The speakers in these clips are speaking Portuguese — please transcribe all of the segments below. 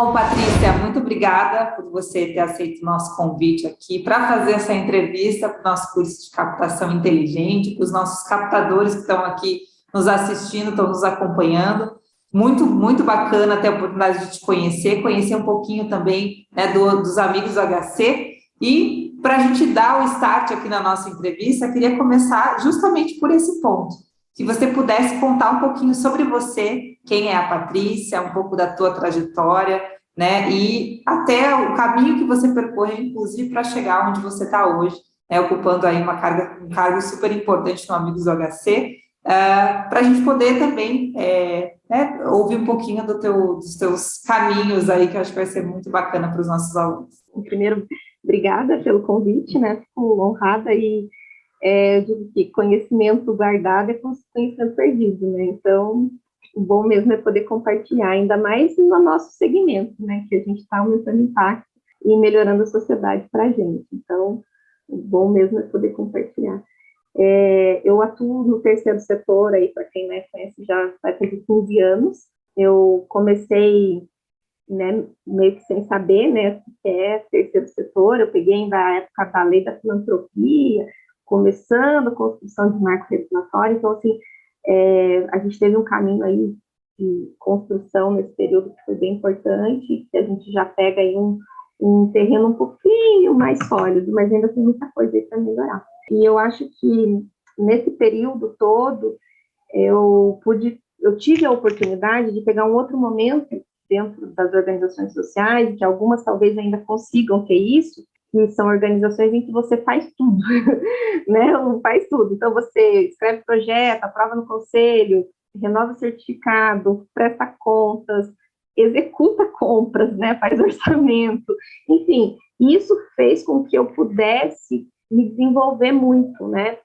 Bom, Patrícia, muito obrigada por você ter aceito o nosso convite aqui para fazer essa entrevista para o nosso curso de captação inteligente, para os nossos captadores que estão aqui nos assistindo, estão nos acompanhando. Muito, muito bacana ter a oportunidade de te conhecer um pouquinho também, né, dos amigos do HC. E para a gente dar o start aqui na nossa entrevista, eu queria começar justamente por esse ponto. Se você pudesse contar um pouquinho sobre você, quem é a Patrícia, um pouco da tua trajetória, né, e até o caminho que você percorreu, inclusive, para chegar onde você está hoje, né, ocupando aí um cargo super importante no Amigos do HC, para a gente poder também né, ouvir um pouquinho dos teus caminhos aí, que eu acho que vai ser muito bacana para os nossos alunos. Primeiro, obrigada pelo convite, né, fico honrada e eu digo que conhecimento guardado é como conhecimento perdido, né? Então, o bom mesmo é poder compartilhar, ainda mais no nosso segmento, né? Que a gente está aumentando impacto e melhorando a sociedade para a gente. Então, o bom mesmo é poder compartilhar. Eu atuo no terceiro setor, aí, para quem me conhece, já vai fazer 15 anos. Eu comecei, né, meio que sem saber, né, o que é terceiro setor. Eu peguei na época da lei da filantropia, começando a construção de marco regulatório. Então, assim, a gente teve um caminho aí de construção nesse período que foi bem importante, que a gente já pega aí um terreno um pouquinho mais sólido, mas ainda tem muita coisa aí para melhorar. E eu acho que nesse período todo, eu tive a oportunidade de pegar um outro momento dentro das organizações sociais, que algumas talvez ainda consigam ter isso, que são organizações em que você faz tudo, né? Faz tudo. Então, você escreve projeto, aprova no conselho, renova certificado, presta contas, executa compras, né? Faz orçamento. Enfim, isso fez com que eu pudesse me desenvolver muito, né?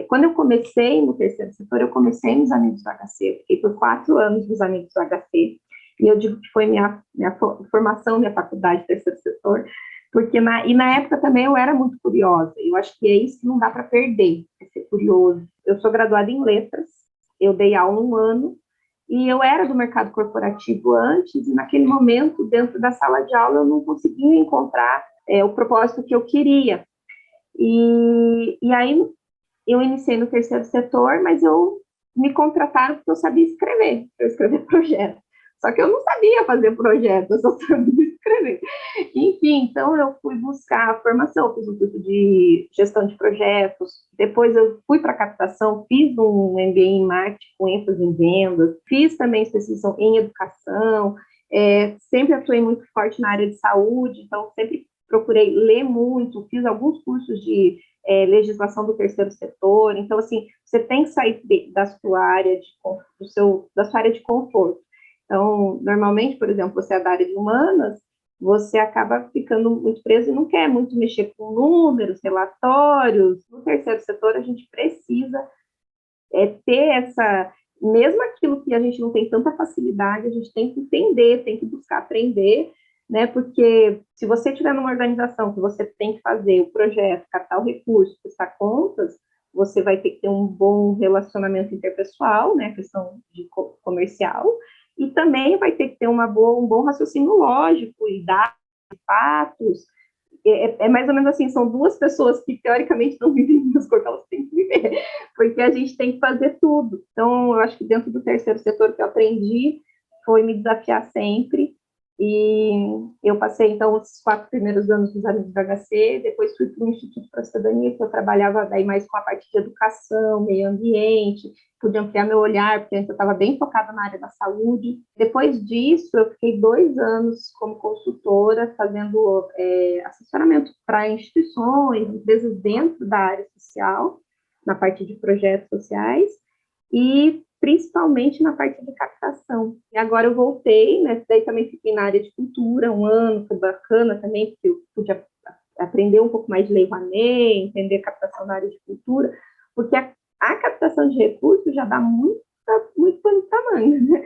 Quando eu comecei no terceiro setor, eu comecei nos Amigos do HC, eu fiquei por 4 anos nos Amigos do HC, e eu digo que foi minha formação, minha faculdade de terceiro setor, porque na época também eu era muito curiosa, eu acho que é isso que não dá para perder, é ser curioso. Eu sou graduada em letras, eu dei aula 1 ano, e eu era do mercado corporativo antes, e naquele momento, dentro da sala de aula, eu não conseguia encontrar o propósito que eu queria. E aí eu iniciei no terceiro setor, mas me contrataram porque eu sabia escrever, eu escrever projeto. Só que eu não sabia fazer projeto, eu só sabia escrever. Enfim, então eu fui buscar a formação, fiz um curso de gestão de projetos, depois eu fui para captação, fiz um MBA em marketing com ênfase em vendas, fiz também especialização em educação, sempre atuei muito forte na área de saúde, então sempre procurei ler muito, fiz alguns cursos de legislação do terceiro setor. Então, assim, você tem que sair da sua área de conforto. Então, normalmente, por exemplo, você é da área de humanas, você acaba ficando muito preso e não quer muito mexer com números, relatórios. No terceiro setor, a gente precisa ter mesmo aquilo que a gente não tem tanta facilidade, a gente tem que entender, tem que buscar aprender, né? Porque se você estiver numa organização que você tem que fazer o projeto, captar o recurso, prestar contas, você vai ter que ter um bom relacionamento interpessoal, né? Questão de comercial, e também vai ter que ter um bom raciocínio lógico e dados, fatos. Mais ou menos assim, são 2 pessoas que teoricamente não vivem no mesmo corpo, elas têm que viver, porque a gente tem que fazer tudo. Então, eu acho que dentro do terceiro setor que eu aprendi foi me desafiar sempre. E eu passei, então, os 4 primeiros anos dos Amigos do HC, depois fui para o Instituto para a Cidadania, que eu trabalhava daí mais com a parte de educação, meio ambiente, pude ampliar meu olhar, porque antes eu estava bem focada na área da saúde. Depois disso, eu fiquei 2 anos como consultora, fazendo assessoramento para instituições, empresas dentro da área social, na parte de projetos sociais, e principalmente na parte de captação. E agora eu voltei, né? Daí também fiquei na área de cultura 1 ano, foi bacana também, porque eu pude aprender um pouco mais de Lei Rouanet, entender a captação na área de cultura, porque a captação de recursos já dá muito pano de tamanho, né?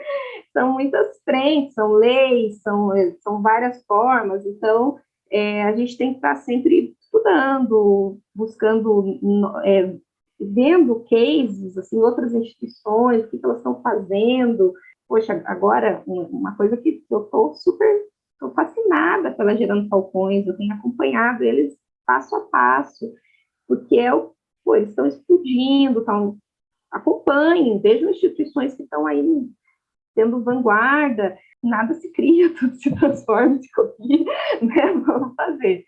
São muitas frentes, são leis, são várias formas, então a gente tem que estar sempre estudando, buscando, vendo cases, assim, outras instituições, o que elas estão fazendo. poxa, agora, uma coisa que eu estou fascinada pela Gerando Falcões, eu tenho acompanhado eles passo a passo, porque eles estão explodindo, acompanhem, vejam instituições que estão aí sendo vanguarda, nada se cria, tudo se transforma, se copia, né? Vamos fazer.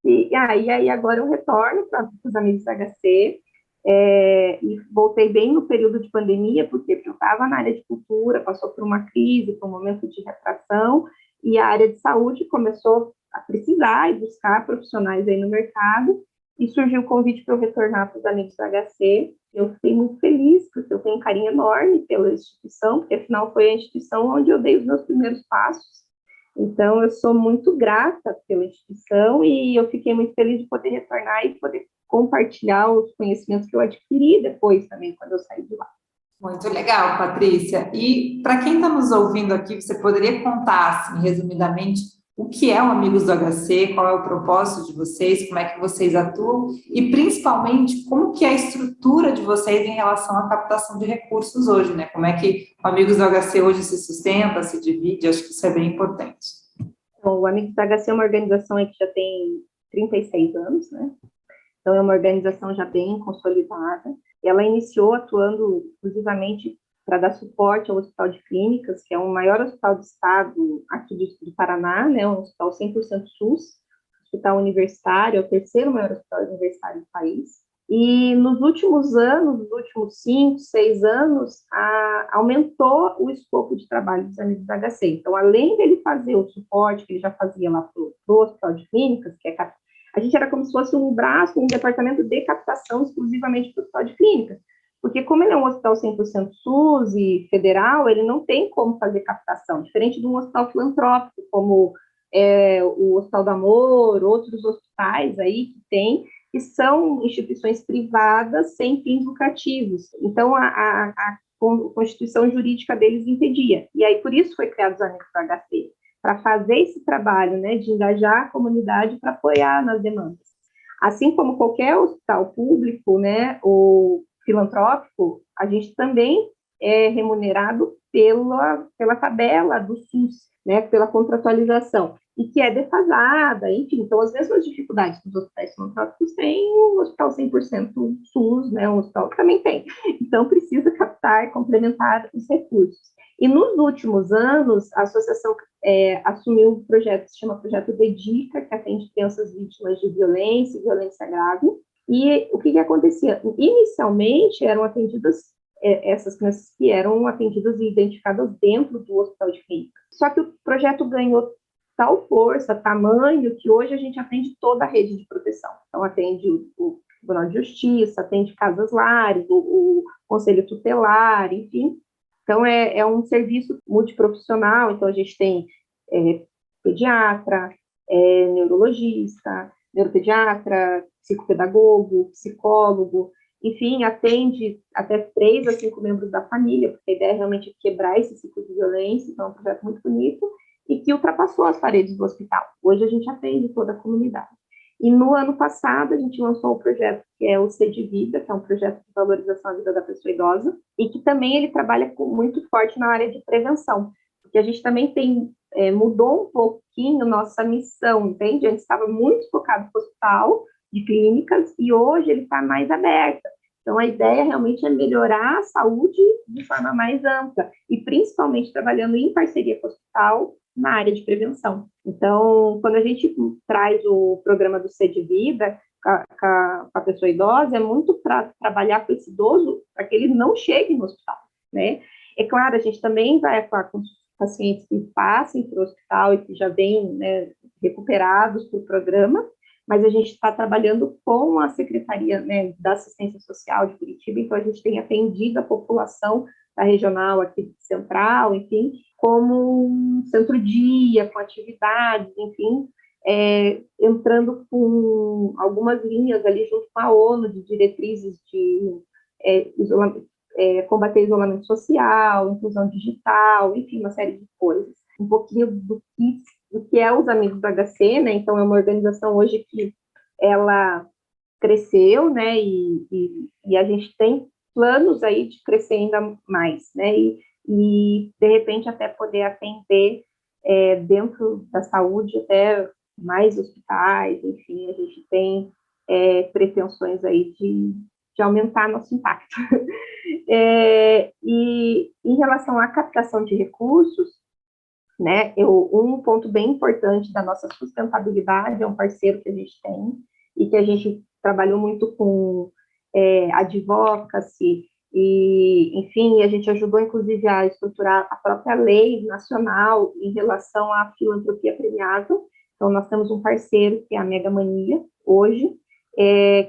E aí agora eu retorno para os amigos da HC, e voltei bem no período de pandemia, porque eu estava na área de cultura, passou por uma crise, por um momento de retração, e a área de saúde começou a precisar e buscar profissionais aí no mercado, e surgiu o convite para eu retornar para os amigos da HC. Eu fiquei muito feliz, porque eu tenho um carinho enorme pela instituição, porque afinal foi a instituição onde eu dei os meus primeiros passos. Então, eu sou muito grata pela instituição e eu fiquei muito feliz de poder retornar e poder compartilhar os conhecimentos que eu adquiri depois também, quando eu saí de lá. Muito legal, Patrícia. E para quem está nos ouvindo aqui, você poderia contar, assim, resumidamente, o que é o Amigos do HC, qual é o propósito de vocês, como é que vocês atuam e, principalmente, como que é a estrutura de vocês em relação à captação de recursos hoje, né? Como é que o Amigos do HC hoje se sustenta, se divide, acho que isso é bem importante. Então, o Amigos do HC é uma organização que já tem 36 anos, né? Então, é uma organização já bem consolidada. Ela iniciou atuando exclusivamente para dar suporte ao Hospital de Clínicas, que é o maior hospital do estado aqui do Paraná, né, um hospital 100% SUS, hospital universitário, é o terceiro maior hospital universitário do país. E nos últimos anos, nos últimos 5, 6 anos, aumentou o escopo de trabalho dos amigos da HC. Então, além dele fazer o suporte que ele já fazia lá para o Hospital de Clínicas, que é a gente era como se fosse um braço, um departamento de captação exclusivamente para o Hospital de Clínicas. Porque como ele é um hospital 100% SUS e federal, ele não tem como fazer captação, diferente de um hospital filantrópico, como o Hospital do Amor, outros hospitais aí que são instituições privadas sem fins lucrativos. Então, a constituição jurídica deles impedia. E aí, por isso foi criado os Amigos do HC, para fazer esse trabalho, né, de engajar a comunidade para apoiar nas demandas. Assim como qualquer hospital público, né, ou filantrópico, a gente também é remunerado pela tabela do SUS, né, pela contratualização, e que é defasada, enfim, então as mesmas dificuldades que os hospitais filantrópicos têm, o hospital 100% SUS, né, um hospital que também tem, então precisa captar, complementar os recursos. E nos últimos anos, a associação assumiu um projeto que se chama Projeto Dedica, que atende crianças vítimas de violência e violência grave. E o que acontecia? Inicialmente, eram atendidas essas crianças que eram atendidas e identificadas dentro do Hospital de Clínicas. Só que o projeto ganhou tal força, tamanho, que hoje a gente atende toda a rede de proteção. Então, atende o Tribunal de Justiça, atende casas lares, o Conselho Tutelar, enfim. Então, é um serviço multiprofissional, então a gente tem pediatra, neurologista, neuropediatra, psicopedagogo, psicólogo, enfim, atende até 3 a 5 membros da família, porque a ideia é realmente quebrar esse ciclo de violência, então é um projeto muito bonito, e que ultrapassou as paredes do hospital. Hoje a gente atende toda a comunidade. E no ano passado, a gente lançou um projeto que é o C de Vida, que é um projeto de valorização da vida da pessoa idosa, e que também ele trabalha muito forte na área de prevenção, porque a gente também mudou um pouquinho nossa missão, entende? Antes estava muito focado no hospital de clínicas, e hoje ele está mais aberto. Então, a ideia realmente é melhorar a saúde de forma mais ampla, e principalmente trabalhando em parceria com o hospital, na área de prevenção. Então, quando a gente traz o programa do C de Vida com a pessoa idosa, é muito para trabalhar com esse idoso para que ele não chegue no hospital, né? É claro, a gente também vai atuar com pacientes que passem para o hospital e que já vêm, né, recuperados do programa, mas a gente está trabalhando com a Secretaria, né, da Assistência Social de Curitiba, então a gente tem atendido a população da regional aqui central, enfim, como um centro-dia, com atividades, enfim, entrando com algumas linhas ali junto com a ONU de diretrizes de combater isolamento social, inclusão digital, enfim, uma série de coisas. Um pouquinho do que é os Amigos do HC, né? Então, é uma organização hoje que ela cresceu, né? E a gente tem planos aí de crescer ainda mais, né? e, de repente, até poder atender dentro da saúde até mais hospitais, enfim, a gente tem pretensões aí de aumentar nosso impacto. E em relação à captação de recursos, né, um ponto bem importante da nossa sustentabilidade é um parceiro que a gente tem e que a gente trabalhou muito com advocacy e, enfim, a gente ajudou, inclusive, a estruturar a própria lei nacional em relação à filantropia premiável. Então, nós temos um parceiro, que é a Mega Mania, hoje,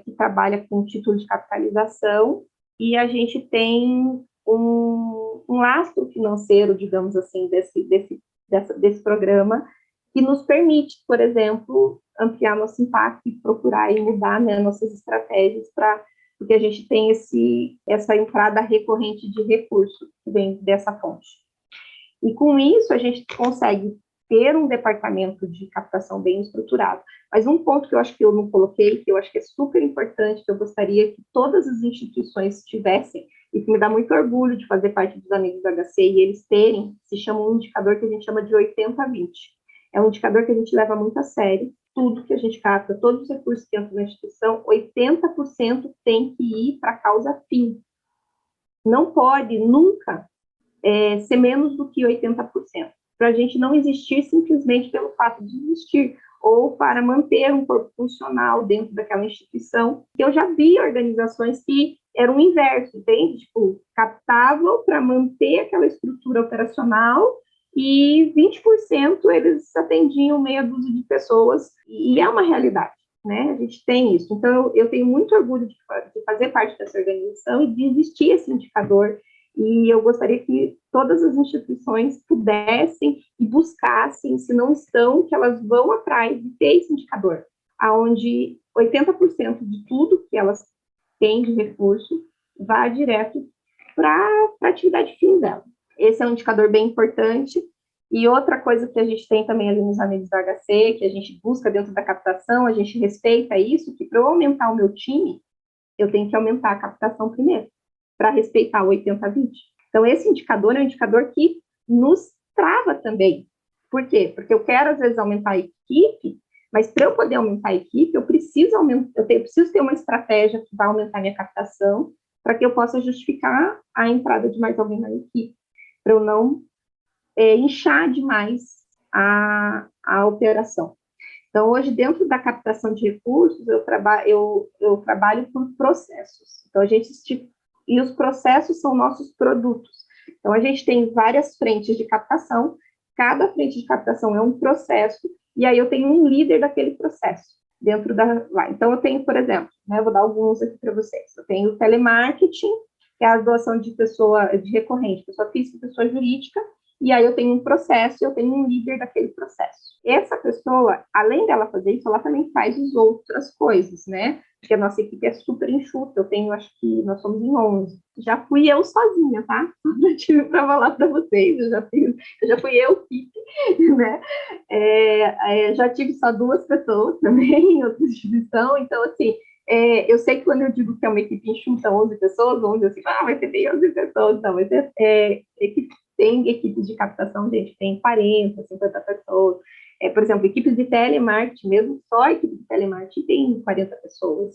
que trabalha com título de capitalização, e a gente tem um lastro financeiro, digamos assim, desse programa, que nos permite, por exemplo, ampliar nosso impacto e procurar e mudar, né, nossas estratégias porque a gente tem essa entrada recorrente de recurso que vem dessa fonte. E com isso a gente consegue ter um departamento de captação bem estruturado. Mas um ponto que eu acho que eu não coloquei, que eu acho que é super importante, que eu gostaria que todas as instituições tivessem, e que me dá muito orgulho de fazer parte dos amigos do HC, e eles terem, se chama um indicador que a gente chama de 80-20. É um indicador que a gente leva muito a sério. Tudo que a gente capta, todos os recursos que entram na instituição, 80% tem que ir para a causa fim. Não pode nunca ser menos do que 80%, para a gente não existir simplesmente pelo fato de existir, ou para manter um corpo funcional dentro daquela instituição. Eu já vi organizações que eram o inverso, entende? Tipo, captavam para manter aquela estrutura operacional e 20% eles atendiam meia dúzia de pessoas, e é uma realidade, né? A gente tem isso. Então, eu tenho muito orgulho de fazer parte dessa organização e de existir esse indicador, e eu gostaria que todas as instituições pudessem e buscassem, se não estão, que elas vão atrás de ter esse indicador, onde 80% de tudo que elas têm de recurso vá direto para a atividade fim dela. Esse é um indicador bem importante. E outra coisa que a gente tem também ali nos amigos da HC, que a gente busca dentro da captação, a gente respeita isso, que para eu aumentar o meu time, eu tenho que aumentar a captação primeiro, para respeitar o 80-20. Então, esse indicador é um indicador que nos trava também. Por quê? Porque eu quero, às vezes, aumentar a equipe, mas para eu poder aumentar a equipe, eu preciso ter uma estratégia que vai aumentar a minha captação, para que eu possa justificar a entrada de mais alguém na equipe, para eu não inchar demais a operação. Então, hoje, dentro da captação de recursos, eu trabalho por processos. Então, e os processos são nossos produtos. Então, a gente tem várias frentes de captação, cada frente de captação é um processo, e aí eu tenho um líder daquele processo dentro lá. Então, eu tenho, por exemplo, né, eu vou dar alguns aqui para vocês. Eu tenho o telemarketing, que é a doação de recorrente, pessoa física e pessoa jurídica, e aí eu tenho um processo, eu tenho um líder daquele processo. Essa pessoa, além dela fazer isso, ela também faz as outras coisas, né? Porque a nossa equipe é super enxuta, acho que nós somos em 11. Já fui eu sozinha, tá? Já tive para falar para vocês, já fui eu equipe, né? Já tive só 2 pessoas também em outra instituição, então, assim, eu sei que quando eu digo que é uma equipe enxuta, 11 pessoas, 11, assim, vai ter bem 11 pessoas, então, mas tem equipes de captação, gente, tem 40, 50 pessoas. Por exemplo, equipes de telemarketing, mesmo só a equipe de telemarketing tem 40 pessoas.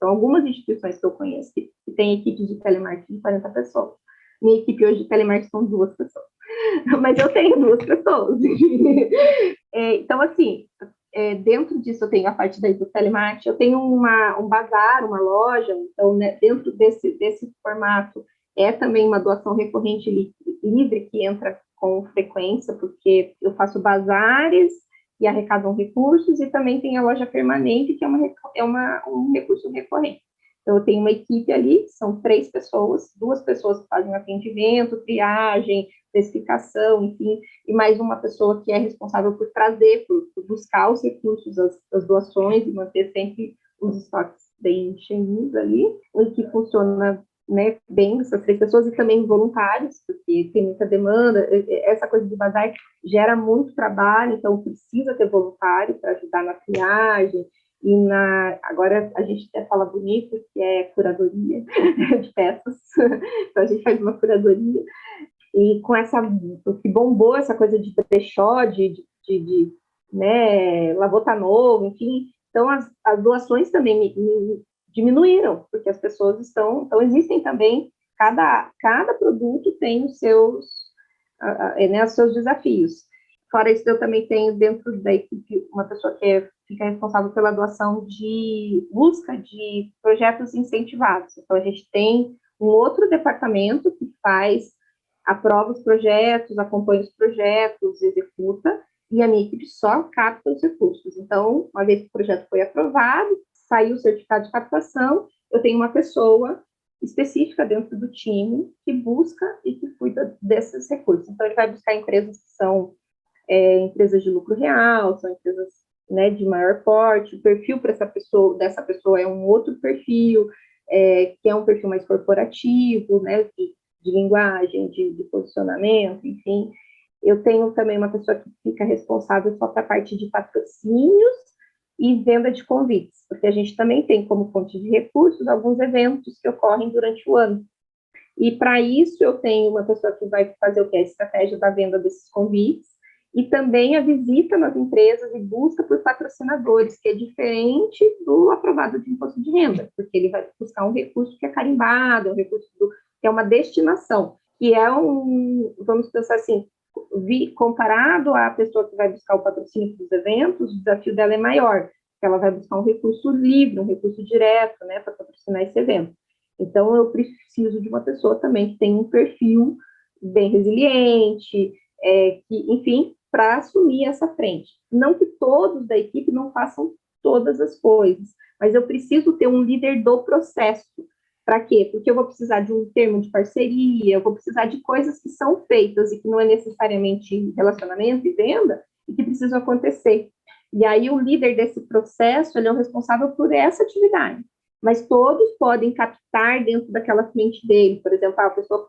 São algumas instituições que eu conheço que têm equipes de telemarketing de 40 pessoas. Minha equipe hoje de telemarketing são 2 pessoas. Mas eu tenho 2 pessoas. Então, assim, dentro disso eu tenho a parte do telemarketing, eu tenho um bazar, uma loja, então, né, dentro desse formato, também uma doação recorrente livre que entra com frequência, porque eu faço bazares e arrecadam recursos, e também tem a loja permanente, que é um recurso recorrente. Então, eu tenho uma equipe ali, são 3 pessoas, 2 pessoas que fazem atendimento, triagem, especificação, enfim, e mais uma pessoa que é responsável por trazer, por buscar os recursos, as doações, e manter sempre os estoques bem cheios ali, o que funciona, né, bem essas 3 pessoas, e também voluntários, porque tem muita demanda. Essa coisa de bazar gera muito trabalho, então precisa ter voluntário para ajudar na triagem, agora a gente até fala bonito, que é curadoria de peças, então a gente faz uma curadoria, E com o que bombou essa coisa de brechó, né, Lavô tá novo, enfim, então as doações também diminuíram, porque as pessoas então existem também, cada produto tem né, os seus desafios. Fora isso, eu também tenho dentro da equipe uma pessoa que fica responsável pela doação de busca de projetos incentivados. Então, a gente tem um outro departamento que aprova os projetos, acompanha os projetos, executa, e a minha equipe só capta os recursos. Então, uma vez que o projeto foi aprovado, saiu o certificado de captação, eu tenho uma pessoa específica dentro do time que busca e que cuida desses recursos. Então, ele vai buscar empresas que são empresas de lucro real, são empresas, né, de maior porte, o perfil para dessa pessoa é um outro perfil, que é um perfil mais corporativo, né, de linguagem, de posicionamento, enfim. Eu tenho também uma pessoa que fica responsável só para a parte de patrocínios e venda de convites, porque a gente também tem como fonte de recursos alguns eventos que ocorrem durante o ano. E para isso eu tenho uma pessoa que vai fazer o que é a estratégia da venda desses convites, e também a visita nas empresas e busca por patrocinadores, que é diferente do aprovado de imposto de renda, porque ele vai buscar um recurso que é carimbado, um recurso que é uma destinação, que é vamos pensar assim, comparado à pessoa que vai buscar o patrocínio dos eventos, o desafio dela é maior, porque ela vai buscar um recurso livre, um recurso direto, né, para patrocinar esse evento. Então, eu preciso de uma pessoa também que tenha um perfil bem resiliente, que, enfim, para assumir essa frente. Não que todos da equipe não façam todas as coisas, mas eu preciso ter um líder do processo. Para quê? Porque eu vou precisar de um termo de parceria, eu vou precisar de coisas que são feitas e que não é necessariamente relacionamento e venda, e que precisam acontecer. E aí o líder desse processo, ele é o responsável por essa atividade. Mas todos podem captar dentro daquela frente dele. Por exemplo, a pessoa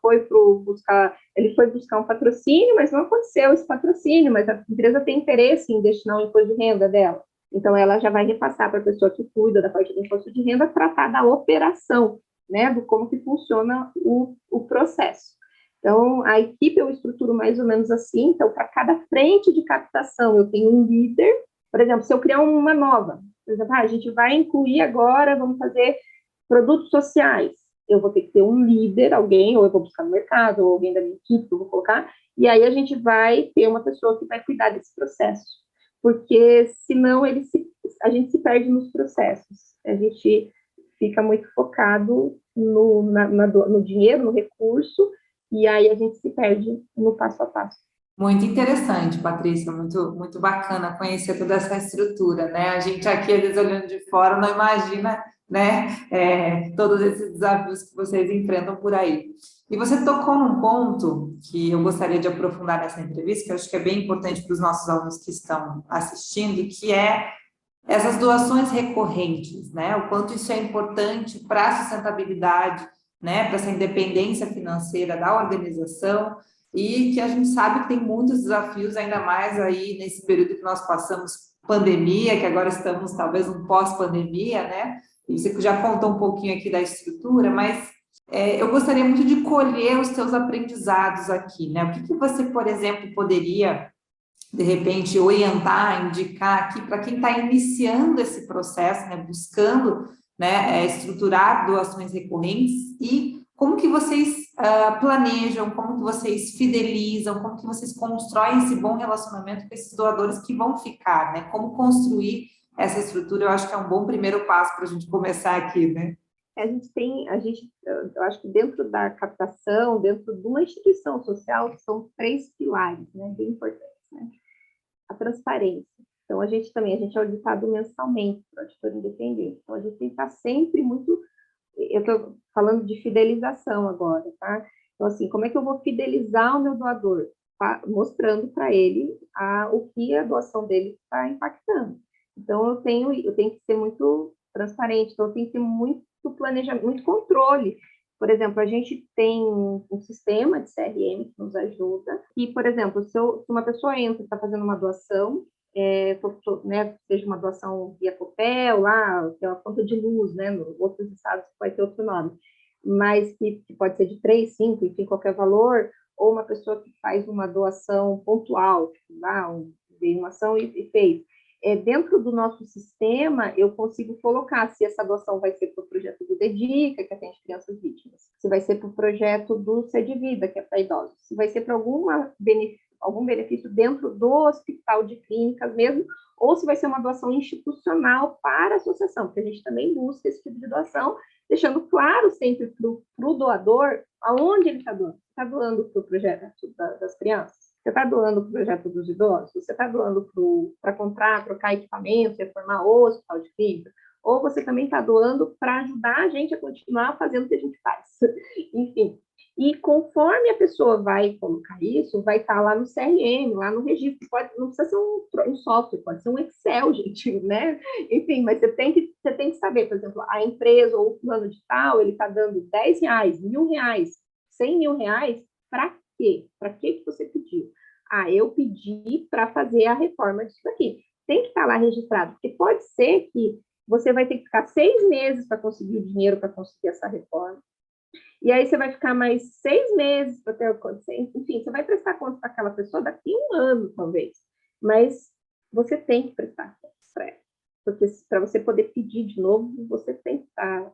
ele foi buscar um patrocínio, mas não aconteceu esse patrocínio, mas a empresa tem interesse em destinar o imposto de renda dela. Então, ela já vai repassar para a pessoa que cuida da parte do imposto de renda, tratar da operação, né, do como que funciona o processo. Então, a equipe eu estruturo mais ou menos assim. Então, para cada frente de captação, eu tenho um líder. Por exemplo, se eu criar uma nova, por exemplo, a gente vai incluir agora, vamos fazer produtos sociais. Eu vou ter que ter um líder, alguém, ou eu vou buscar no mercado, ou alguém da minha equipe, eu vou colocar, e aí a gente vai ter uma pessoa que vai cuidar desse processo. Porque senão a gente se perde nos processos. A gente fica muito focado no dinheiro, no recurso, e aí a gente se perde no passo a passo. Muito interessante, Patrícia, muito, muito bacana conhecer toda essa estrutura, né? A gente aqui, às vezes, olhando de fora, não imagina, né, todos esses desafios que vocês enfrentam por aí. E você tocou num ponto que eu gostaria de aprofundar nessa entrevista, que eu acho que é bem importante para os nossos alunos que estão assistindo, que é essas doações recorrentes, né? O quanto isso é importante para a sustentabilidade, né? Para essa independência financeira da organização, e que a gente sabe que tem muitos desafios, ainda mais aí nesse período que nós passamos pandemia, que agora estamos talvez um pós-pandemia, né? E você já contou um pouquinho aqui da estrutura, mas eu gostaria muito de colher os seus aprendizados aqui, né? O que você, por exemplo, poderia de repente, orientar, indicar aqui para quem está iniciando esse processo, né, buscando, né, estruturar doações recorrentes, e como que vocês planejam, como que vocês fidelizam, como que vocês constroem esse bom relacionamento com esses doadores que vão ficar, né? Como construir essa estrutura, eu acho que é um bom primeiro passo para a gente começar aqui, né? Eu acho que dentro da captação, dentro de uma instituição social, são 3 pilares, né, bem importantes, né? A transparência. Então, a gente é auditado mensalmente para o auditor independente. Então, a gente tem que estar sempre muito... Eu estou falando de fidelização agora, tá? Então, assim, como é que eu vou fidelizar o meu doador? Mostrando para ele o que a doação dele está impactando. Então, eu tenho que ser muito transparente, então eu tenho que ter muito planejamento, muito controle. Por exemplo, a gente tem um sistema de CRM que nos ajuda, e, por exemplo, se uma pessoa entra e está fazendo uma doação, né, seja uma doação via papel, que é uma conta de luz, né, nos outros estados vai ter outro nome, mas que pode ser de 3, 5, enfim, qualquer valor, ou uma pessoa que faz uma doação pontual, tipo, veio uma ação e fez. Dentro do nosso sistema, eu consigo colocar se essa doação vai ser para o projeto do Dedica, que atende crianças vítimas, se vai ser para o projeto do Ser de Vida, que é para idosos, se vai ser para algum benefício dentro do hospital de clínicas mesmo, ou se vai ser uma doação institucional para a associação, porque a gente também busca esse tipo de doação, deixando claro sempre para o doador aonde ele está doando. Está doando para o projeto das crianças? Você está doando para o projeto dos idosos? Você está doando para comprar, trocar equipamentos, reformar o hospital de clínica? Ou você também está doando para ajudar a gente a continuar fazendo o que a gente faz? Enfim. E conforme a pessoa vai colocar isso, vai estar lá no CRM, lá no registro. Não precisa ser um software, pode ser um Excel, gente, né? Enfim, mas você tem que saber, por exemplo, a empresa ou o plano de tal, ele está dando R$10, R$1.000, R$100.000, para quê? Para que você pediu? Eu pedi para fazer a reforma disso aqui. Tem que estar lá registrado, porque pode ser que você vai ter que ficar 6 meses para conseguir o dinheiro para conseguir essa reforma. E aí você vai ficar mais 6 meses para ter o consciência. Enfim, você vai prestar conta para aquela pessoa daqui a 1 ano, talvez. Mas você tem que prestar conta para ela. Porque para você poder pedir de novo, você tem que estar...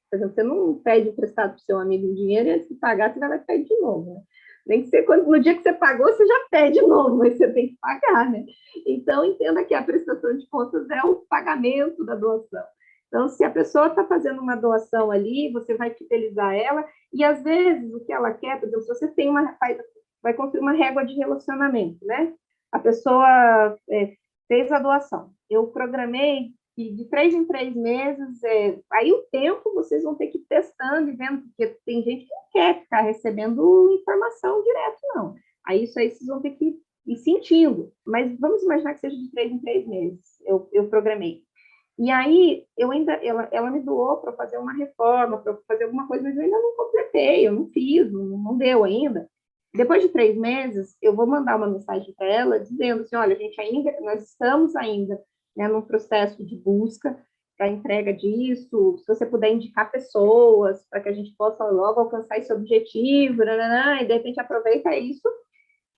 Por exemplo, você não pede emprestado para o seu amigo um dinheiro e antes de pagar, você vai pedir de novo, né? Nem que no dia que você pagou, você já pede de novo, mas você tem que pagar, né? Então, entenda que a prestação de contas é o pagamento da doação. Então, se a pessoa está fazendo uma doação ali, você vai fidelizar ela, e às vezes o que ela quer, por exemplo, se você vai construir uma régua de relacionamento, né? A pessoa fez a doação, eu programei e de 3 em 3 meses, aí o tempo vocês vão ter que ir testando e vendo, porque tem gente que não quer ficar recebendo informação direto, não. Aí isso aí vocês vão ter que ir sentindo. Mas vamos imaginar que seja de 3 em 3 meses, eu programei. E aí, ela me doou para fazer uma reforma, para fazer alguma coisa, mas eu ainda não completei, eu não fiz, não deu ainda. Depois de 3 meses, eu vou mandar uma mensagem para ela dizendo assim, olha, nós estamos ainda, né, num processo de busca para entrega disso, se você puder indicar pessoas para que a gente possa logo alcançar esse objetivo, e de repente aproveita isso,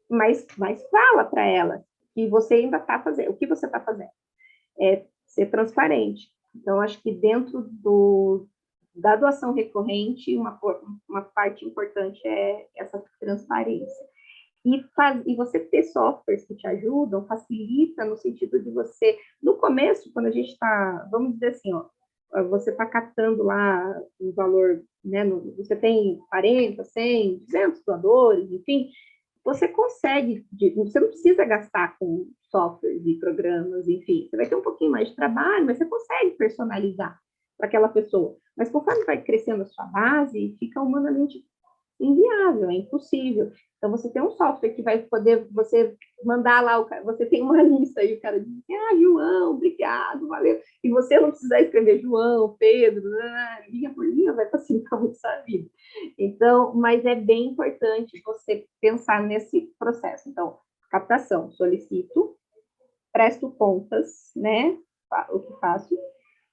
mas fala para ela que você ainda está fazendo, o que você está fazendo. Ser transparente. Então, acho que dentro da doação recorrente, uma parte importante é essa transparência. E você ter softwares que te ajudam, facilita no sentido de você, no começo, quando a gente está, vamos dizer assim, você está captando lá um valor, né, você tem 40, 100, 200 doadores, enfim, você consegue, você não precisa gastar com softwares e programas, enfim, você vai ter um pouquinho mais de trabalho, mas você consegue personalizar para aquela pessoa. Mas conforme vai crescendo a sua base, fica humanamente inviável, é impossível. Então, você tem um software que vai poder, você mandar lá, você tem uma lista e o cara diz, João, obrigado, valeu. E você não precisar escrever João, Pedro, linha por linha, vai facilitar muito a sua vida. Então, mas é bem importante você pensar nesse processo. Então, captação, solicito, presto contas, né, o que faço,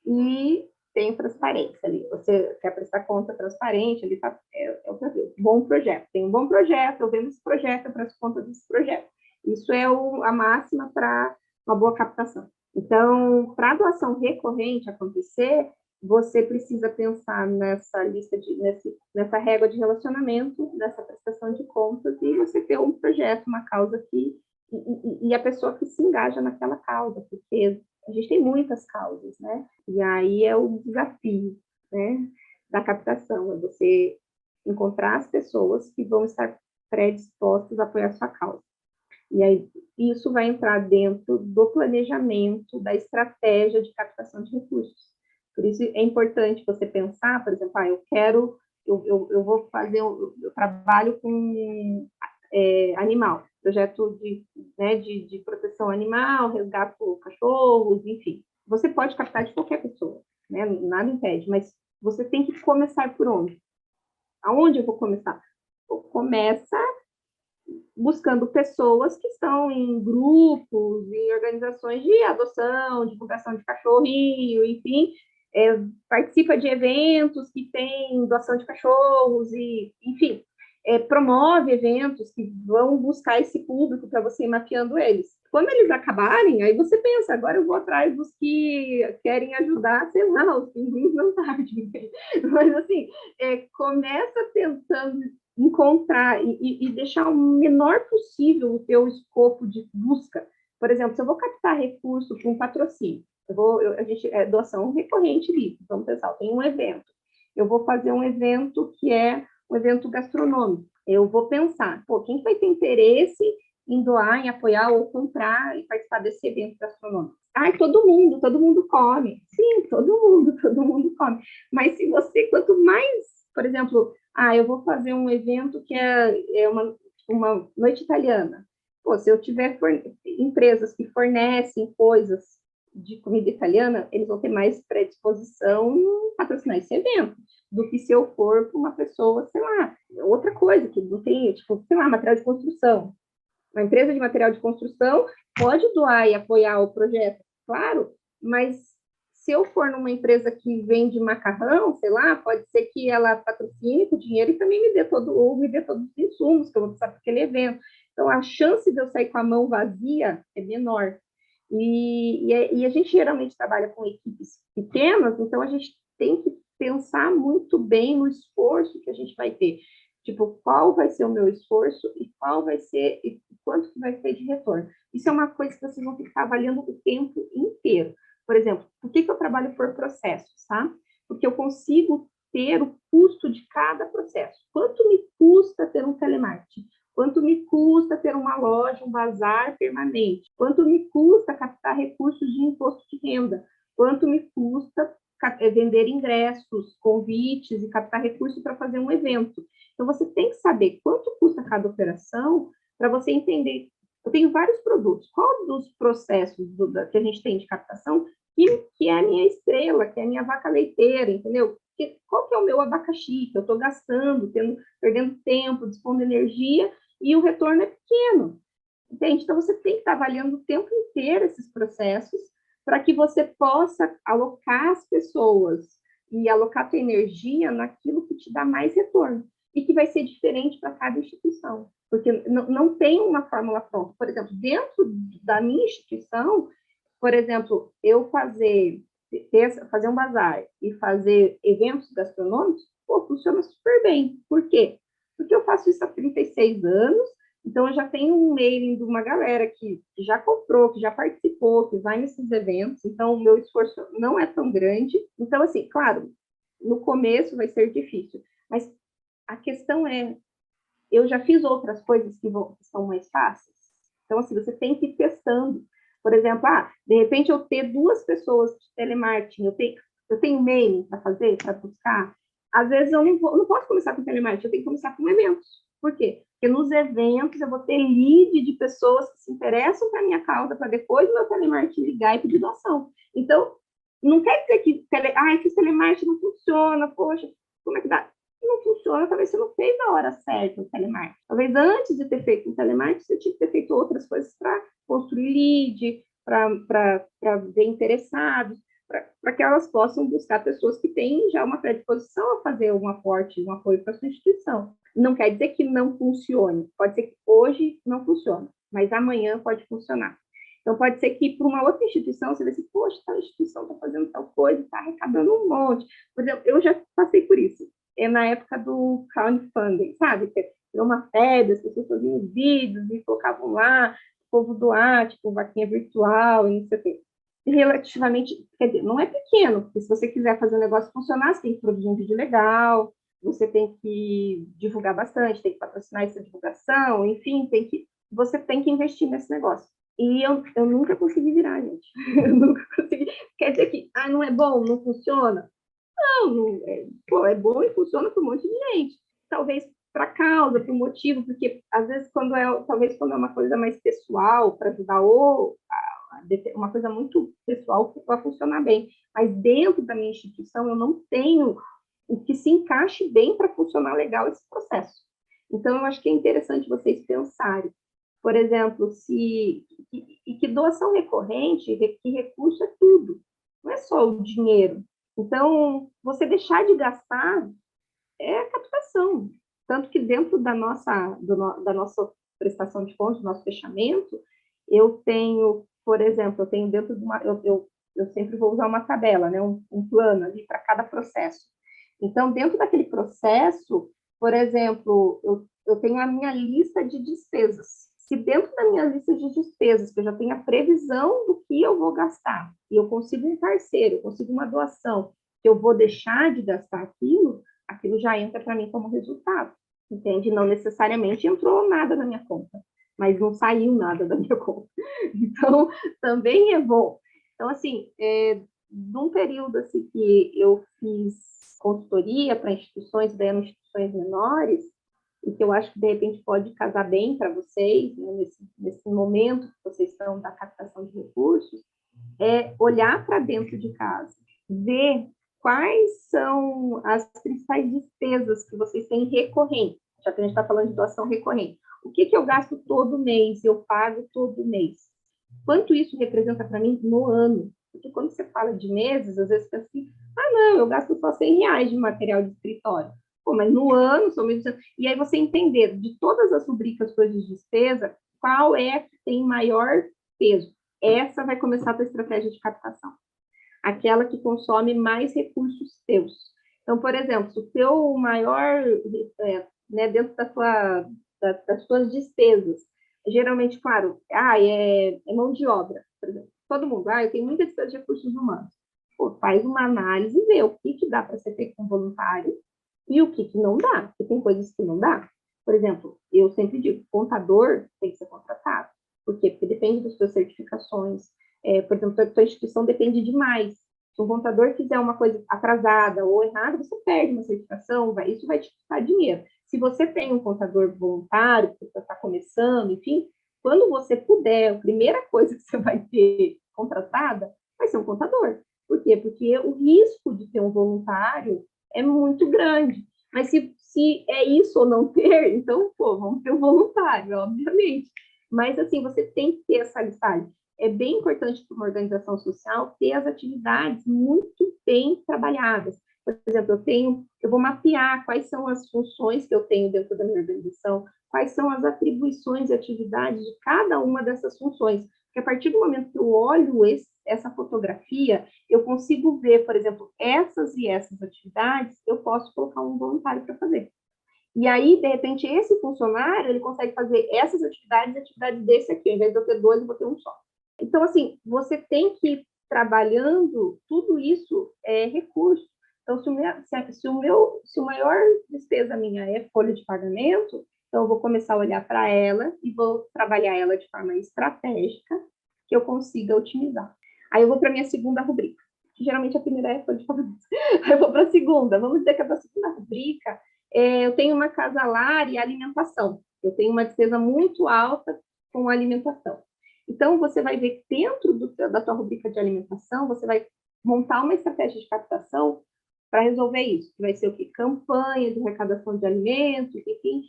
e tem transparência ali. Você quer prestar conta transparente, ali tá, o que eu digo, bom projeto. Tem um bom projeto, eu vendo esse projeto, eu presto conta desse projeto. Isso é a máxima para uma boa captação. Então, para a doação recorrente acontecer, você precisa pensar nessa lista nessa régua de relacionamento, nessa prestação de contas, e você ter um projeto, uma causa e a pessoa que se engaja naquela causa, porque a gente tem muitas causas, né? E aí é o desafio, né, da captação, é você encontrar as pessoas que vão estar predispostas a apoiar a sua causa. E aí isso vai entrar dentro do planejamento, da estratégia de captação de recursos. Por isso é importante você pensar, por exemplo, eu vou fazer, eu trabalho com animal, projeto de proteção animal, resgato cachorros, enfim. Você pode captar de qualquer pessoa, né? Nada impede, mas você tem que começar por onde? Aonde eu vou começar? Começa buscando pessoas que estão em grupos, em organizações de adoção, divulgação de cachorrinho, enfim, participa de eventos que tem doação de cachorros, e, enfim. promove eventos que vão buscar esse público para você ir mapeando eles. Quando eles acabarem, aí você pensa, agora eu vou atrás dos que querem ajudar, sei lá, os pinguins na tarde. Mas, assim, começa tentando encontrar e deixar o menor possível o teu escopo de busca. Por exemplo, se eu vou captar recurso para um patrocínio, a gente doação recorrente livre, vamos pensar, tem um evento, eu vou fazer um evento que é um evento gastronômico, eu vou pensar, quem vai ter interesse em doar, em apoiar ou comprar e participar desse evento gastronômico? Todo mundo come. Sim, todo mundo come. Mas se você, quanto mais, por exemplo, eu vou fazer um evento que é uma noite italiana. Se eu tiver empresas que fornecem coisas de comida italiana, eles vão ter mais predisposição em patrocinar esse evento do que se eu for uma pessoa, sei lá, outra coisa, que não tem, tipo, sei lá, material de construção. Uma empresa de material de construção pode doar e apoiar o projeto, claro, mas se eu for numa empresa que vende macarrão, sei lá, pode ser que ela patrocine com dinheiro e também me dê todos os insumos que eu vou precisar para aquele evento. Então, a chance de eu sair com a mão vazia é menor. E a gente geralmente trabalha com equipes pequenas, então a gente tem que pensar muito bem no esforço que a gente vai ter. Tipo, qual vai ser o meu esforço e qual vai ser, e quanto que vai ter de retorno. Isso é uma coisa que vocês vão ficar avaliando o tempo inteiro. Por exemplo, por que eu trabalho por processos, tá? Porque eu consigo ter o custo de cada processo. Quanto me custa ter um telemarketing? Quanto me custa ter uma loja, um bazar permanente? Quanto me custa captar recursos de imposto de renda? Quanto me custa vender ingressos, convites e captar recursos para fazer um evento? Então, você tem que saber quanto custa cada operação para você entender. Eu tenho vários produtos. Qual dos processos que a gente tem de captação que é a minha estrela, que é a minha vaca leiteira, entendeu? Qual que é o meu abacaxi que eu estou gastando, perdendo tempo, dispondo de energia, e o retorno é pequeno. Entende? Então, você tem que estar avaliando o tempo inteiro esses processos para que você possa alocar as pessoas e alocar a tua energia naquilo que te dá mais retorno e que vai ser diferente para cada instituição, porque não tem uma fórmula pronta. Por exemplo, dentro da minha instituição, por exemplo, eu fazer um bazar e fazer eventos gastronômicos, funciona super bem. Por quê? Porque eu faço isso há 36 anos, então eu já tenho um mailing de uma galera que já comprou, que já participou, que vai nesses eventos, então o meu esforço não é tão grande. Então, assim, claro, no começo vai ser difícil, mas a questão é, eu já fiz outras coisas que são mais fáceis. Então, assim, você tem que ir testando. Por exemplo, de repente eu ter 2 pessoas de telemarketing, eu tenho mailing para fazer, para buscar. Às vezes eu não posso começar com telemarketing, eu tenho que começar com eventos. Por quê? Porque nos eventos eu vou ter lead de pessoas que se interessam para a minha causa, para depois o meu telemarketing ligar e pedir doação. Então, não quer dizer que esse telemarketing não funciona, poxa, como é que dá? Não funciona, talvez você não fez a hora certa o telemarketing. Talvez antes de ter feito o telemarketing, você tinha que ter feito outras coisas para construir lead, para ver interessados, para que elas possam buscar pessoas que têm já uma predisposição a fazer um aporte, um apoio para a sua instituição. Não quer dizer que não funcione. Pode ser que hoje não funcione, mas amanhã pode funcionar. Então, pode ser que para uma outra instituição, você vai dizer, poxa, tal instituição está fazendo tal coisa, está arrecadando um monte. Por exemplo, eu já passei por isso. Na época do crowdfunding, sabe? Era uma febre, as pessoas faziam vídeos e colocavam lá, o povo doar, tipo, vaquinha virtual, e não sei o quê. Relativamente, quer dizer, não é pequeno, porque se você quiser fazer o negócio funcionar, você tem que produzir um vídeo legal, você tem que divulgar bastante, tem que patrocinar essa divulgação, enfim, você tem que investir nesse negócio. E eu nunca consegui virar, gente. Eu nunca consegui. Quer dizer que, não é bom, não funciona? Não, é bom e funciona para um monte de gente. Talvez para causa, para o motivo, porque às vezes quando é uma coisa mais pessoal, para ajudar uma coisa muito pessoal, vai funcionar bem. Mas dentro da minha instituição eu não tenho o que se encaixe bem para funcionar legal esse processo. Então eu acho que é interessante vocês pensarem, por exemplo, que doação recorrente, que recurso é tudo, não é só o dinheiro. Então, você deixar de gastar é captação. tanto que dentro da nossa prestação de contas, do nosso fechamento, eu tenho, por exemplo, eu tenho dentro de uma, eu sempre vou usar uma tabela, né, um plano ali para cada processo. Então, dentro daquele processo, por exemplo, eu tenho a minha lista de despesas. Se dentro da minha lista de despesas, que eu já tenho a previsão do que eu vou gastar, e eu consigo um parceiro, eu consigo uma doação, que eu vou deixar de gastar aquilo já entra para mim como resultado, entende? Não necessariamente entrou nada na minha conta, mas não saiu nada da minha conta. Então, também é bom. Então, assim, num período assim, que eu fiz consultoria para instituições, daí instituições menores, e que eu acho que, de repente, pode casar bem para vocês, né, nesse momento que vocês estão da captação de recursos, é olhar para dentro de casa, ver quais são as principais despesas que vocês têm recorrente, já que a gente está falando de doação recorrente. O que eu gasto todo mês, eu pago todo mês? Quanto isso representa para mim no ano? Porque quando você fala de meses, às vezes você pensa assim, não, eu gasto só R$ 100 de material de escritório. Pô, mas no ano, são 1.200. E aí você entender de todas as rubricas de despesa, qual é que tem maior peso. Essa vai começar a tua estratégia de captação. Aquela que consome mais recursos teus. Então, por exemplo, se o teu maior, dentro das tuas despesas, geralmente, claro, é mão de obra, por exemplo. Todo mundo, eu tenho muita despesa de recursos humanos. Pô, faz uma análise e vê o que dá para ser feito com voluntário e o que não dá, porque tem coisas que não dá. Por exemplo, eu sempre digo, contador tem que ser contratado. Por quê? Porque depende das suas certificações. Por exemplo, a tua instituição depende demais. Se um contador fizer uma coisa atrasada ou errada, você perde uma certificação, isso vai te custar dinheiro. Se você tem um contador voluntário, que você está começando, enfim, quando você puder, a primeira coisa que você vai ter contratada vai ser um contador. Por quê? Porque o risco de ter um voluntário é muito grande. Mas se é isso ou não ter, então, vamos ter um voluntário, obviamente. Mas, assim, você tem que ter essa listagem. É bem importante para uma organização social ter as atividades muito bem trabalhadas. Por exemplo, eu vou mapear quais são as funções que eu tenho dentro da minha organização, quais são as atribuições e atividades de cada uma dessas funções. Porque a partir do momento que eu olho essa fotografia, eu consigo ver, por exemplo, essas e essas atividades, eu posso colocar um voluntário para fazer. E aí, de repente, esse funcionário, ele consegue fazer essas atividades e atividades desse aqui. Ao invés de eu ter dois, eu vou ter um só. Então, assim, você tem que ir trabalhando, tudo isso é recurso. Então, se o maior despesa minha é folha de pagamento, então eu vou começar a olhar para ela e vou trabalhar ela de forma estratégica que eu consiga otimizar. Aí eu vou para a minha segunda rubrica, que geralmente a primeira é folha de pagamento. Aí eu vou para a segunda. Vamos dizer que a segunda rubrica, eu tenho uma casa lar e alimentação. Eu tenho uma despesa muito alta com alimentação. Então, você vai ver que dentro da tua rubrica de alimentação, você vai montar uma estratégia de captação para resolver isso. Que vai ser o quê? Campanha de arrecadação de alimentos, enfim,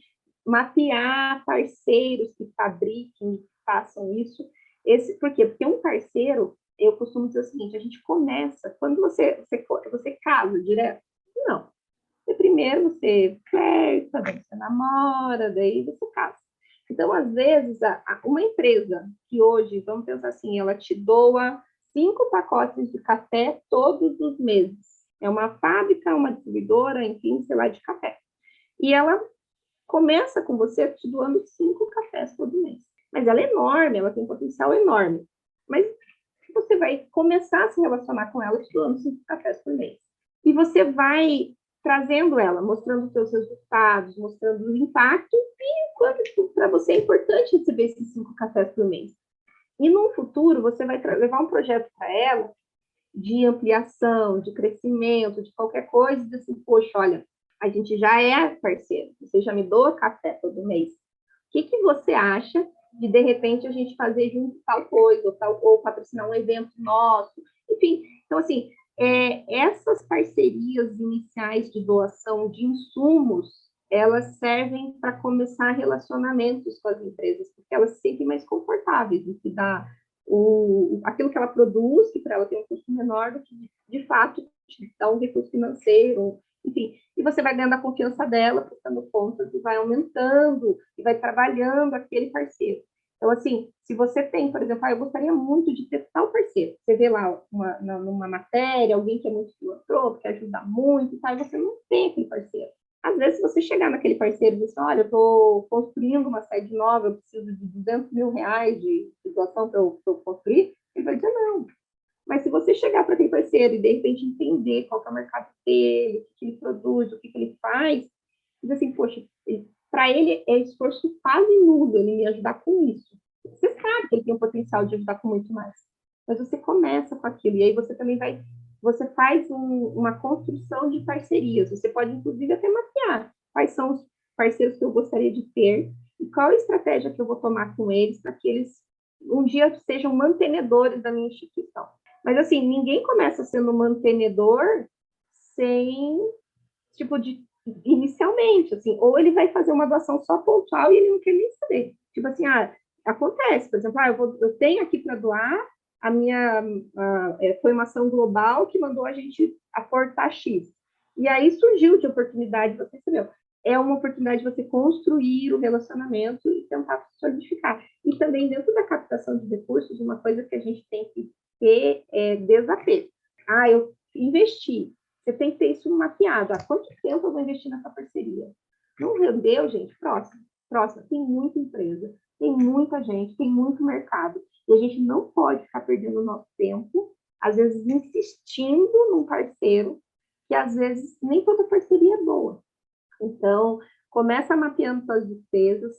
mapear parceiros que fabriquem, que façam isso. Por quê? Porque um parceiro, eu costumo dizer o seguinte, a gente começa, quando você casa direto, não. Primeiro você flerta, daí você namora, daí você casa. Então, às vezes, uma empresa que hoje, vamos pensar assim, ela te doa 5 pacotes de café todos os meses. É uma fábrica, uma distribuidora, enfim, sei lá, de café. E ela começa com você te doando 5 cafés todo mês. Mas ela é enorme, ela tem um potencial enorme. Mas você vai começar a se relacionar com ela te doando 5 cafés por mês. E você vai trazendo ela, mostrando os seus resultados, mostrando o impacto e quanto para você é importante receber esses 5 cafés por mês. E no futuro, você vai levar um projeto para ela de ampliação, de crescimento, de qualquer coisa, e dizer assim, poxa, olha, a gente já é parceiro, você já me doa café todo mês. O que você acha de repente, a gente fazer junto tal coisa, ou patrocinar um evento nosso, enfim. Então, assim, essas parcerias iniciais de doação de insumos, elas servem para começar relacionamentos com as empresas, porque elas se sentem mais confortáveis em que dá aquilo que ela produz, que para ela tem um custo menor do que, de fato, dar um recurso financeiro, enfim, e você vai ganhando a confiança dela, prestando contas, e vai aumentando, e vai trabalhando aquele parceiro. Então, assim, se você tem, por exemplo, eu gostaria muito de ter tal parceiro, você vê lá numa matéria, alguém que é muito filantropo, que ajuda muito, e tal, e você não tem aquele parceiro. Às vezes, se você chegar naquele parceiro e dizer, olha, eu estou construindo uma sede nova, eu preciso de R$200 mil de doação para eu construir, ele vai dizer não. Mas se você chegar para aquele parceiro e, de repente, entender qual é o mercado dele, o que ele produz, o que ele faz, diz assim, poxa, para ele é esforço quase nulo ele me ajudar com isso. Você sabe que ele tem o potencial de ajudar com muito mais. Mas você começa com aquilo, e aí você também você faz uma construção de parcerias. Você pode, inclusive, até mapear quais são os parceiros que eu gostaria de ter e qual a estratégia que eu vou tomar com eles para que eles um dia sejam mantenedores da minha instituição. Mas, assim, ninguém começa sendo mantenedor sem, tipo, inicialmente, assim, ou ele vai fazer uma doação só pontual e ele não quer nem saber. Tipo assim, acontece, por exemplo, eu tenho aqui para doar, a minha foi uma ação global que mandou a gente aportar X. E aí surgiu de oportunidade, você entendeu? É uma oportunidade de você construir o relacionamento e tentar solidificar. E também dentro da captação de recursos, uma coisa que a gente tem que ter é desapego. Eu investi. Você tem que ter isso mapeado. Há quanto tempo eu vou investir nessa parceria? Não rendeu, gente? Próximo. Tem muita empresa, tem muita gente, tem muito mercado. E a gente não pode ficar perdendo o nosso tempo, às vezes insistindo num parceiro, que às vezes nem toda parceria é boa. Então, começa mapeando suas despesas,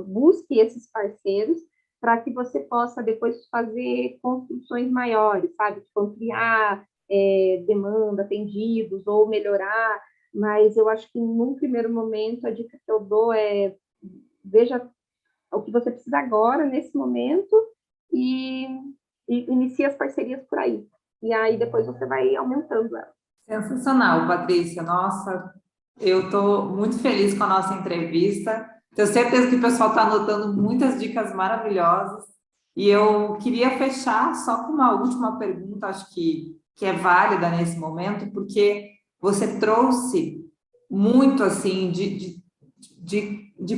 busque esses parceiros para que você possa depois fazer construções maiores, sabe? Tipo, ampliar demanda, pedidos, ou melhorar, mas eu acho que num primeiro momento a dica que eu dou é veja o que você precisa agora, nesse momento, e inicie as parcerias por aí. E aí depois você vai aumentando ela. Sensacional, Patrícia. Nossa, eu estou muito feliz com a nossa entrevista. Tenho certeza que o pessoal está anotando muitas dicas maravilhosas. E eu queria fechar só com uma última pergunta, acho que é válida nesse momento, porque você trouxe muito assim de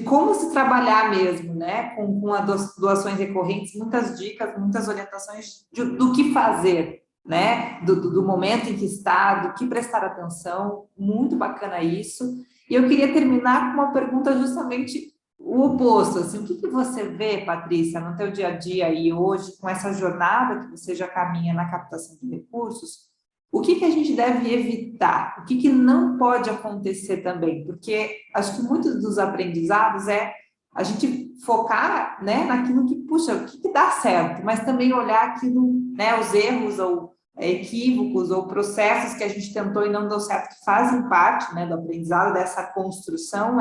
como se trabalhar mesmo, né? Com as doações recorrentes, muitas dicas, muitas orientações do que fazer, né? Do momento em que está, do que prestar atenção, muito bacana isso. E eu queria terminar com uma pergunta justamente o oposto, assim, o que você vê, Patrícia, no teu dia a dia aí hoje, com essa jornada que você já caminha na captação de recursos, o que a gente deve evitar? O que não pode acontecer também? Porque acho que muitos dos aprendizados é a gente focar, né, naquilo que, puxa, o que dá certo, mas também olhar aquilo, né, os erros ou equívocos ou processos que a gente tentou e não deu certo, que fazem parte, né, do aprendizado, dessa construção,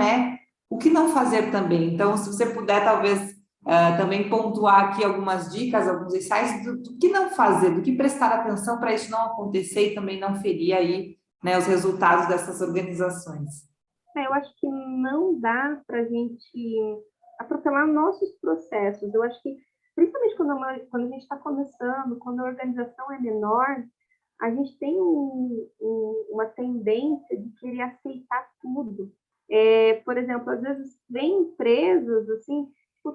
o que não fazer também. Então, se você puder, talvez, também pontuar aqui algumas dicas, alguns insights do que não fazer, do que prestar atenção para isso não acontecer e também não ferir aí, né, os resultados dessas organizações. Eu acho que não dá para a gente atropelar nossos processos. Eu acho que, principalmente quando a gente está começando, quando a organização é menor, a gente tem uma tendência de querer aceitar tudo. Por exemplo, às vezes vem empresas, assim,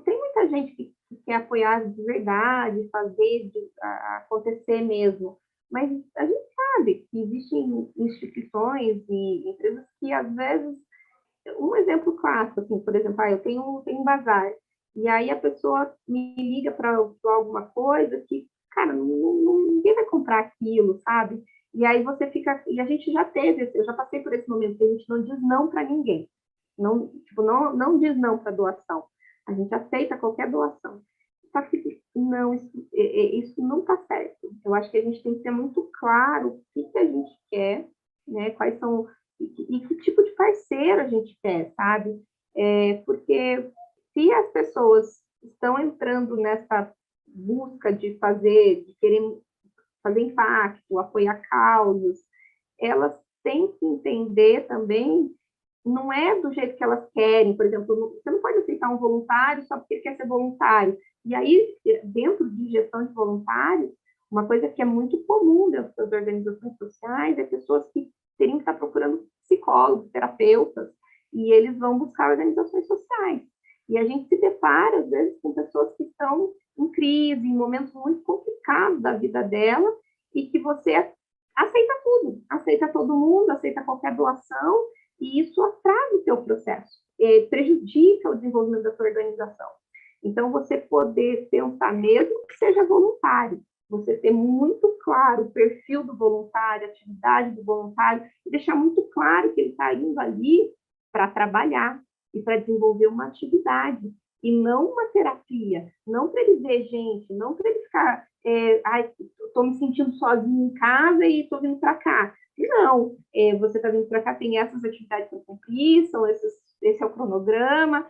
tem muita gente que quer apoiar de verdade, fazer acontecer mesmo, mas a gente sabe que existem instituições e empresas que, às vezes, um exemplo clássico, assim, por exemplo, eu tenho um bazar, e aí a pessoa me liga para alguma coisa que, cara, ninguém vai comprar aquilo, sabe? E aí você fica, e a gente já teve, eu já passei por esse momento, que a gente não diz não para ninguém, não diz não para doação, a gente aceita qualquer doação. Só que não, isso não está certo. Eu acho que a gente tem que ter muito claro o que a gente quer, né? Quais são e que tipo de parceiro a gente quer, sabe? Porque se as pessoas estão entrando nessa busca de querer fazer impacto, apoiar causas, elas têm que entender também, não é do jeito que elas querem, por exemplo, você não pode aceitar um voluntário só porque ele quer ser voluntário. E aí, dentro de gestão de voluntários, uma coisa que é muito comum dentro das organizações sociais é pessoas que teriam que estar procurando psicólogos, terapeutas, e eles vão buscar organizações sociais. E a gente se depara, às vezes, com pessoas que estão em crise, em momentos muito complicados da vida dela, e que você aceita tudo, aceita todo mundo, aceita qualquer doação, e isso atrasa o seu processo, prejudica o desenvolvimento da sua organização. Então, você poder pensar, mesmo que seja voluntário, você ter muito claro o perfil do voluntário, a atividade do voluntário, e deixar muito claro que ele está indo ali para trabalhar e para desenvolver uma atividade, e não uma terapia, não para ele ver gente, não para ele ficar, estou me sentindo sozinho em casa e estou vindo para cá. Não, você está vindo para cá, tem essas atividades para cumprir, esse é o cronograma,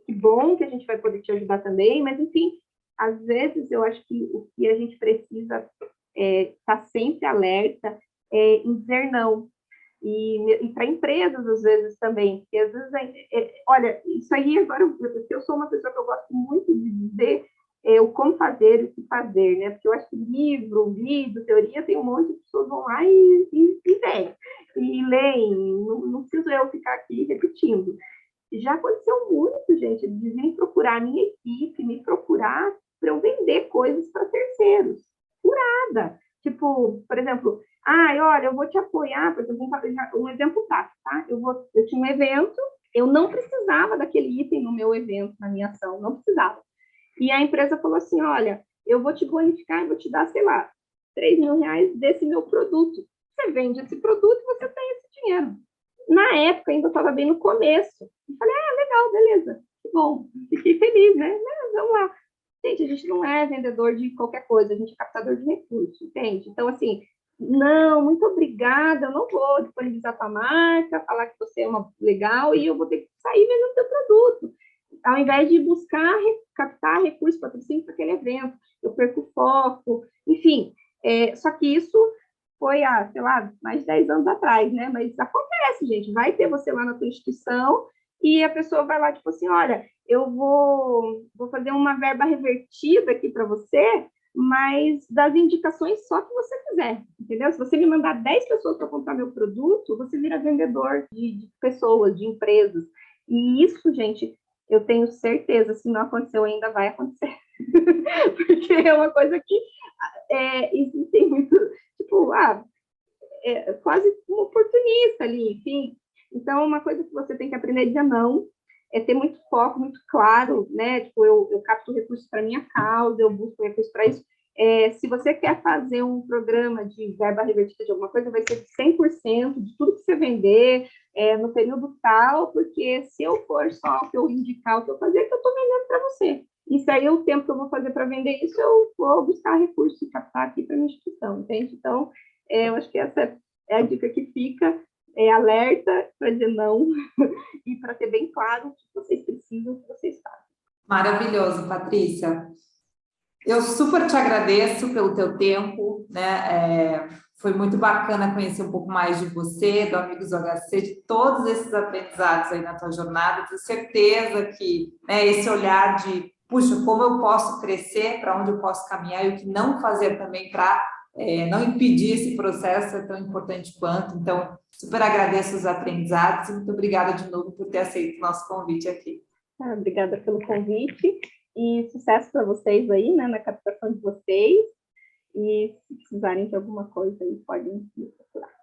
que bom que a gente vai poder te ajudar também, mas, enfim, às vezes eu acho que o que a gente precisa estar sempre alerta em dizer não. E para empresas, às vezes, também, porque às vezes, olha, isso aí agora, eu sou uma pessoa que eu gosto muito de dizer o como fazer e o que fazer, né? Porque eu acho que livro, vídeo, teoria, tem um monte de pessoas vão lá e veem, e leem, não preciso eu ficar aqui repetindo. Já aconteceu muito, gente, de vir procurar a minha equipe, me procurar para eu vender coisas para terceiros. Furada. Tipo, por exemplo, olha, eu vou te apoiar, por exemplo, um exemplo prático, tá? Eu tinha um evento, eu não precisava daquele item no meu evento, na minha ação, não precisava. E a empresa falou assim, olha, eu vou te bonificar e vou te dar, sei lá, R$3.000 desse meu produto. Você vende esse produto e você tem esse dinheiro. Na época, ainda estava bem no começo. Eu falei, legal, beleza, que bom. Fiquei feliz, né? Vamos lá. Gente, a gente não é vendedor de qualquer coisa, a gente é captador de recursos, entende? Então, assim, não, muito obrigada, eu não vou disponibilizar tua marca, falar que você é uma legal e eu vou ter que sair vendendo teu produto. Ao invés de buscar captar recursos, patrocínio para aquele evento, eu perco foco, enfim. Só que isso foi há, sei lá, mais de 10 anos atrás, né? Mas acontece, gente. Vai ter você lá na tua instituição e a pessoa vai lá, tipo assim, olha, eu vou fazer uma verba revertida aqui para você, mas das indicações só que você quiser, entendeu? Se você me mandar 10 pessoas para comprar meu produto, você vira vendedor de pessoas, de empresas. E isso, gente, eu tenho certeza, se não aconteceu ainda, vai acontecer. Porque é uma coisa que existem muito, tipo, quase um oportunista ali, enfim. Então, uma coisa que você tem que aprender a dizer não, é ter muito foco, muito claro, né? Tipo, eu capto recursos para minha causa, eu busco recursos para isso. Se você quer fazer um programa de verba revertida de alguma coisa, vai ser de 100% de tudo que você vender no período tal, porque se eu for só o que eu indicar, o que eu fazer, que eu estou vendendo para você. Isso aí, o tempo que eu vou fazer para vender isso, eu vou buscar recursos e captar aqui para a minha instituição, entende? Então, eu acho que essa é a dica que fica, alerta para dizer não e para ter bem claro o que vocês precisam, o que vocês fazem. Maravilhoso, Patrícia. Eu super te agradeço pelo teu tempo, né? Foi muito bacana conhecer um pouco mais de você, do Amigos do HC, de todos esses aprendizados aí na tua jornada. Tenho certeza que, né, esse olhar de, puxa, como eu posso crescer, para onde eu posso caminhar e o que não fazer também para não impedir esse processo é tão importante quanto. Então, super agradeço os aprendizados e muito obrigada de novo por ter aceito o nosso convite aqui. Obrigada pelo convite e sucesso para vocês aí, né, na captação de vocês. E se precisarem de alguma coisa aí, podem me procurar.